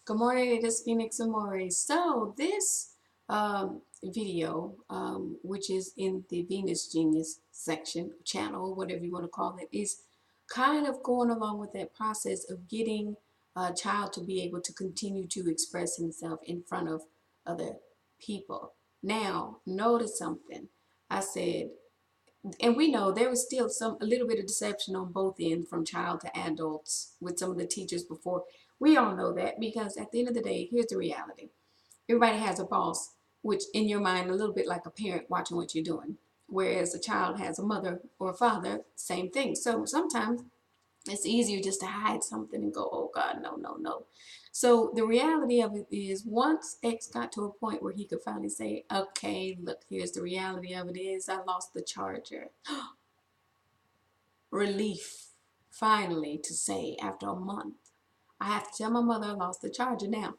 Good morning, it is Phoenix Amore. So this video, which is in the Venus Genius section, channel, whatever you want to call it, is kind of going along with that process of getting a child to be able to continue to express himself in front of other people. Now, notice something. I said, and we know there was still a little bit of deception on both ends from child to adults with some of the teachers before. We all know that because at the end of the day, here's the reality. Everybody has a boss, which in your mind a little bit like a parent watching what you're doing, whereas a child has a mother or a father, same thing. So sometimes it's easier just to hide something and go, oh God, no, no, no. So the reality of it is once X got to a point where he could finally say, okay, look, here's the reality of it is I lost the charger. Relief, finally, to say after a month. I have to tell my mother I lost the charger. Now,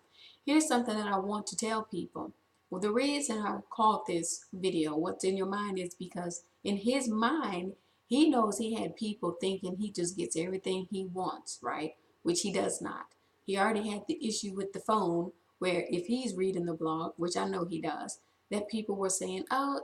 here's something that I want to tell people. Well, the reason I called this video, What's in Your Mind, is because in his mind, he knows he had people thinking he just gets everything he wants, right? Which he does not. He already had the issue with the phone where if he's reading the blog, which I know he does, that people were saying, oh,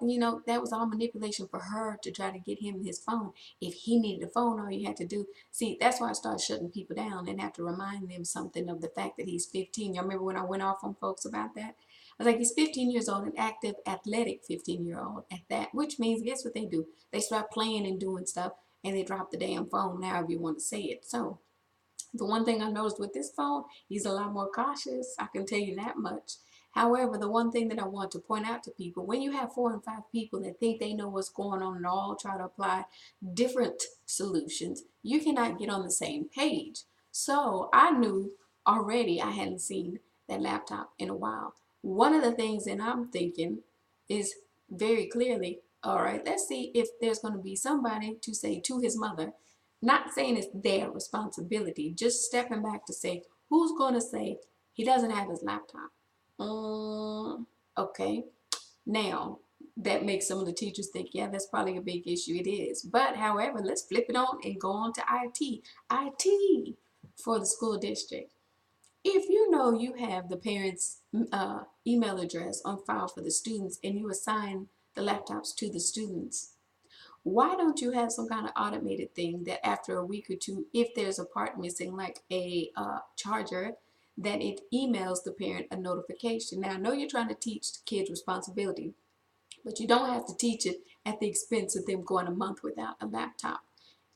that was all manipulation for her to try to get him his phone. If he needed a phone, all you had to do. See, that's why I started shutting people down and have to remind them something of the fact that he's 15. Y'all remember when I went off on folks about that? I was like, he's 15 years old, an active, athletic 15-year-old at that, which means guess what they do? They start playing and doing stuff and they drop the damn phone, however you want to say it. So the one thing I noticed with this phone, he's a lot more cautious. I can tell you that much. However, the one thing that I want to point out to people, when you have 4 and 5 people that think they know what's going on and all try to apply different solutions, you cannot get on the same page. So I knew already I hadn't seen that laptop in a while. One of the things that I'm thinking is very clearly, all right, let's see if there's going to be somebody to say to his mother, not saying it's their responsibility, just stepping back to say, who's going to say he doesn't have his laptop? Okay. Now, that makes some of the teachers think, yeah, that's probably a big issue. It is. But, however, let's flip it on and go on to IT. IT for the school district. If you know you have the parents' email address on file for the students and you assign the laptops to the students, why don't you have some kind of automated thing that after a week or two, if there's a part missing, like a charger, that it emails the parent a notification? Now, I know you're trying to teach the kids responsibility, but you don't have to teach it at the expense of them going a month without a laptop.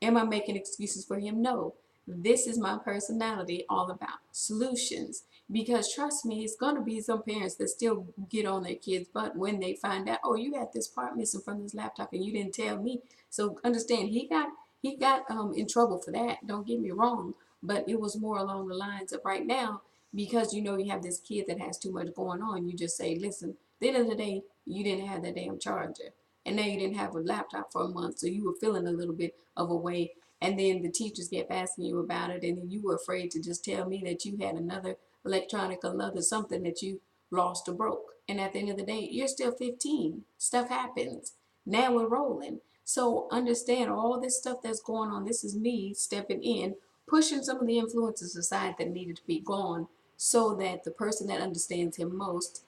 Am I making excuses for him? No. This is my personality, all about solutions. Because trust me, it's going to be some parents that still get on their kids' butt when they find out, oh, you had this part missing from this laptop and you didn't tell me. So understand, he got in trouble for that. Don't get me wrong, but it was more along the lines of right now, because you have this kid that has too much going on. You just say, listen, at the end of the day, you didn't have that damn charger. And now you didn't have a laptop for a month, so you were feeling a little bit of a way. And then the teachers kept asking you about it, and then you were afraid to just tell me that you had another electronic, another something that you lost or broke. And at the end of the day, you're still 15. Stuff happens. Now we're rolling. So understand all this stuff that's going on. This is me stepping in, pushing some of the influences aside that needed to be gone so that the person that understands him most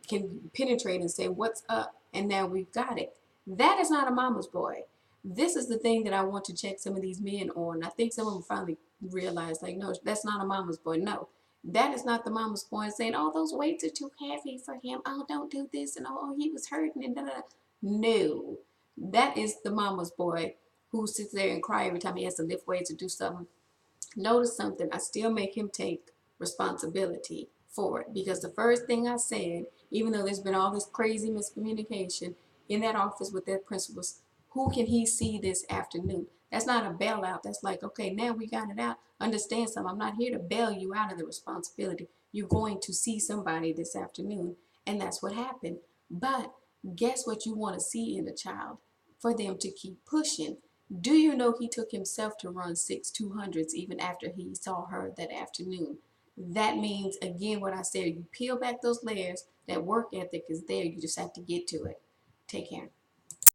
can penetrate and say, what's up? And now we've got it. That is not a mama's boy. This is the thing that I want to check some of these men on. I think some of them finally realize, like, no, that's not a mama's boy. No, that is not the mama's boy saying, oh, those weights are too heavy for him. Oh, don't do this. And oh, he was hurting. And da, da, da. No, that is the mama's boy who sits there and cry every time he has to lift weights or do something. Notice something, I still make him take responsibility for it, because the first thing I said, even though there's been all this crazy miscommunication in that office with their principals, who can he see this afternoon? That's not a bailout. That's like, okay, now we got it out. Understand something. I'm not here to bail you out of the responsibility. You're going to see somebody this afternoon, and that's what happened. But guess what you want to see in a child? For them to keep pushing. Do you know he took himself to run 6 200s even after he saw her that afternoon? That means, again, what I said, you peel back those layers, that work ethic is there. You just have to get to it. Take care.